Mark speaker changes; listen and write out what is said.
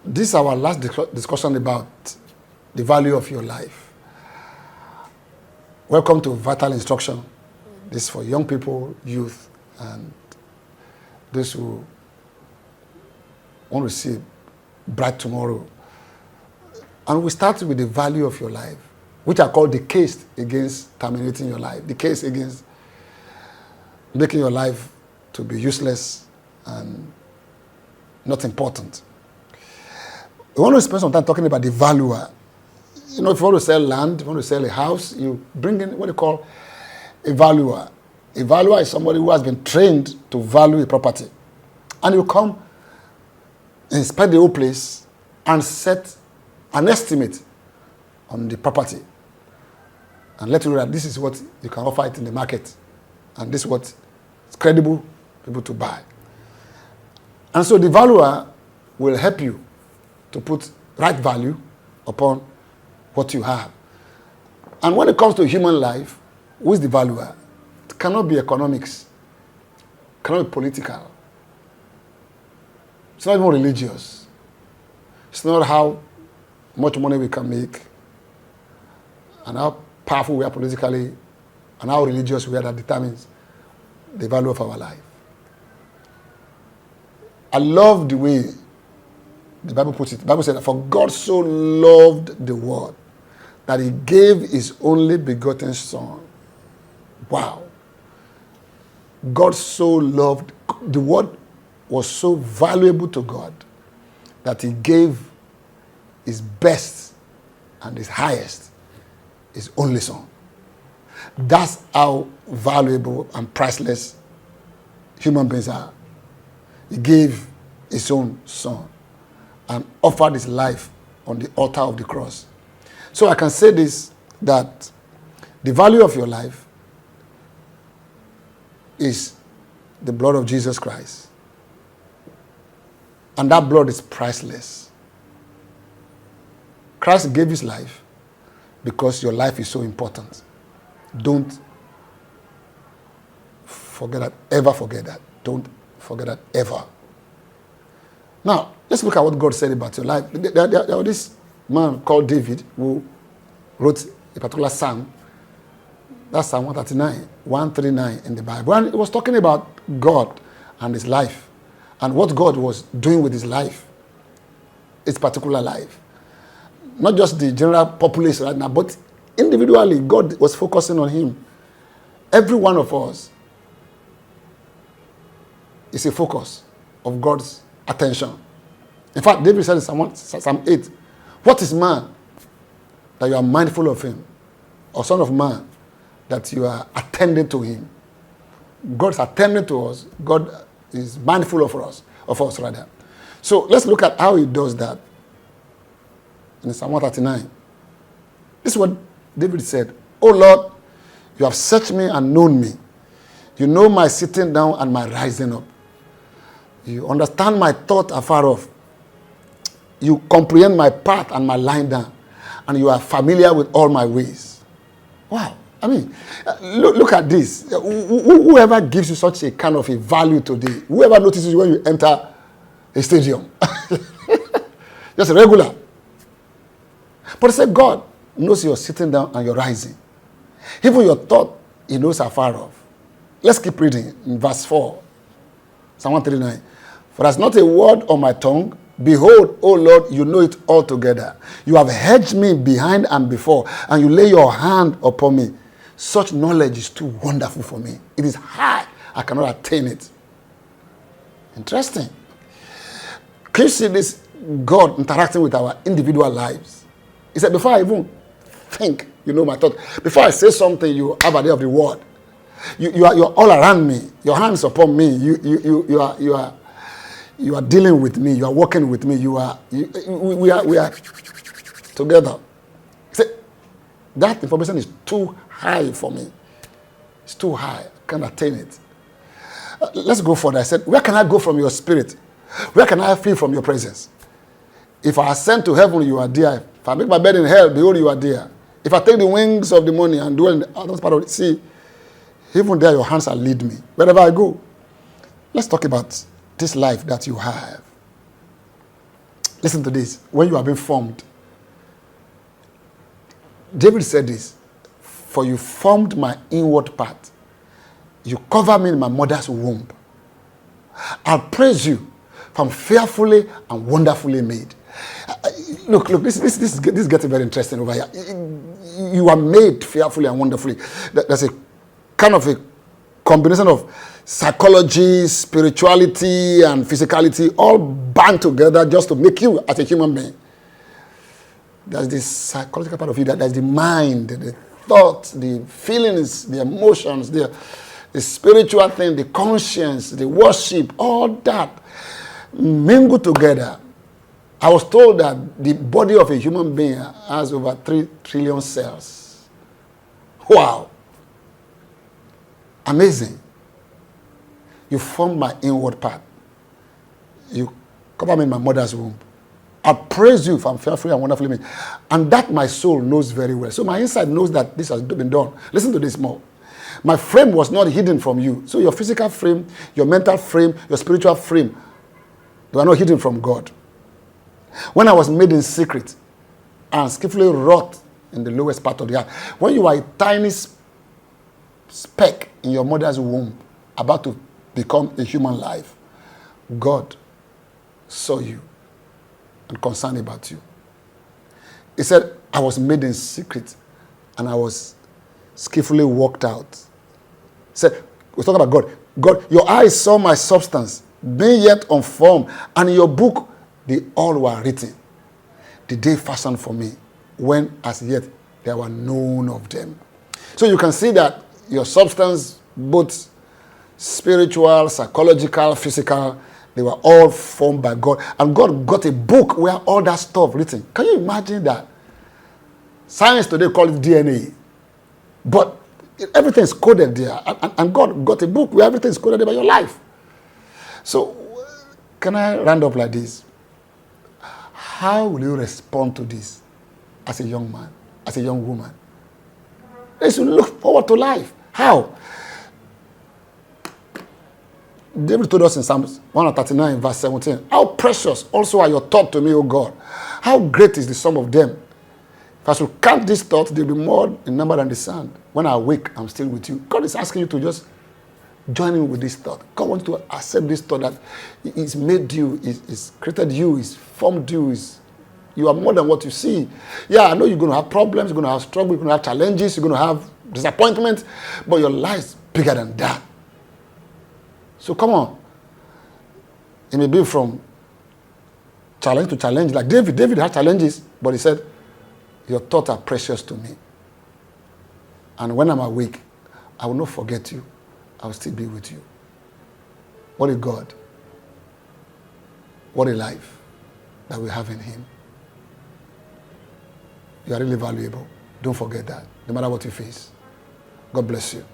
Speaker 1: this is our last discussion about the value of your life. Welcome to Vital Instruction. This is for young people, youth, and those who want to see bright tomorrow. And we start with the value of your life, which are called the case against terminating your life, the case against making your life to be useless and not important. We want to spend some time talking about the valuer. You know, if you want to sell land, if you want to sell a house, you bring in what you call a valuer. A valuer is somebody who has been trained to value a property. And you come, inspect the whole place, and set an estimate on the property. And let you know that this is what you can offer it in the market. And this is what is credible people to buy. And so the valuer will help you to put right value upon what you have. And when it comes to human life, who is the valuer? It cannot be economics. It cannot be political. It's not even religious. It's not how much money we can make and how powerful we are politically and how religious we are that determines the value of our life. I love the way the Bible puts it. The Bible said that for God so loved the world that he gave his only begotten son. Wow. God so loved, the word was so valuable to God that he gave his best and his highest, his only son. That's how valuable and priceless human beings are. He gave his own son and offered his life on the altar of the cross. So I can say this, that the value of your life is the blood of Jesus Christ. And that blood is priceless. Christ gave his life because your life is so important. Don't forget that, ever forget that. Don't forget that, ever. Now, let's look at what God said about your life. There was this man called David who wrote a particular psalm. That's Psalm 139, 139 in the Bible. And it was talking about God and his life and what God was doing with his life, his particular life. Not just the general populace right now, but individually, God was focusing on him. Every one of us is a focus of God's attention. In fact, David said in Psalm 8, what is man that you are mindful of him? Or son of man that you are attending to him? God's attending to us. God is mindful of us rather. So let's look at how he does that in Psalm 139. This is what David said. Oh Lord, you have searched me and known me. You know my sitting down and my rising up. You understand my thought afar off. You comprehend my path and my lying down. And you are familiar with all my ways. Wow. I mean, look at this. Whoever gives you such a kind of a value today, whoever notices you when you enter a stadium, just a regular. But say God knows you're sitting down and you're rising. Even your thought, he knows afar off. Let's keep reading in verse 4. Psalm 139. For there's not a word on my tongue. Behold, O Lord, you know it altogether. You have hedged me behind and before, and you lay your hand upon me. Such knowledge is too wonderful for me. It is high. I cannot attain it. Interesting. Can you see this God interacting with our individual lives? He said, before I even think, you know my thought. Before I say something, you have idea of the word. You're all around me. Your hands upon me. You are dealing with me. You are working with me. We are together. See, that information is too high for me. It's too high. I can't attain it. Let's go further. I said, where can I go from your spirit? Where can I flee from your presence? If I ascend to heaven, you are there. If I make my bed in hell, behold, you are there. If I take the wings of the morning and dwell in the other part of the sea, even there your hands shall lead me, wherever I go. Let's talk about this life that you have. Listen to this. When you have been formed, David said this, for you formed my inward part. You cover me in my mother's womb. I'll praise you, for I'm fearfully and wonderfully made. Look, this is getting very interesting over here. You are made fearfully and wonderfully. There's a kind of a combination of psychology, spirituality, and physicality all band together just to make you as a human being. There's this psychological part of you, there's the mind, the thoughts, the feelings, the emotions, the spiritual thing, the conscience, the worship, all that mingle together. I was told that the body of a human being has over 3 trillion cells. Wow. Amazing. You formed my inward part. You cover me in my mother's womb. I praise you, for I'm fearfully and wonderfully made. And that my soul knows very well. So my inside knows that this has been done. Listen to this more. My frame was not hidden from you. So your physical frame, your mental frame, your spiritual frame, they were not hidden from God. When I was made in secret and skillfully wrought in the lowest part of the earth, when you are a tiny speck in your mother's womb, about to become a human life, God saw you and concerned about you. He said, I was made in secret and I was skillfully worked out. He said, we're talking about God. God, your eyes saw my substance, being yet unformed, and in your book they all were written. The day fashioned for me, when as yet there were none of them. So you can see that your substance, both spiritual, psychological, physical, they were all formed by God. And God got a book where all that stuff written. Can you imagine that? Science today call it DNA. But everything is coded there. And God got a book where everything is coded about your life. So, can I round up like this? How will you respond to this as a young man, as a young woman? You should look forward to life. How? David told us in Psalm 139, verse 17, how precious also are your thoughts to me, O God. How great is the sum of them. If I should count these thoughts, they'll be more in number than the sand. When I awake, I'm still with you. God is asking you to just join in with this thought. God wants to accept this thought that He's made you, He's created you, He's formed you, you are more than what you see. Yeah, I know you're going to have problems, you're going to have struggle, you're going to have challenges, you're going to have disappointment, but your life's bigger than that. So come on. It may be from challenge to challenge. Like David had challenges, but he said, your thoughts are precious to me. And when I'm awake, I will not forget you. I will still be with you. What a God. What a life that we have in Him. You are really valuable. Don't forget that, no matter what you face. God bless you.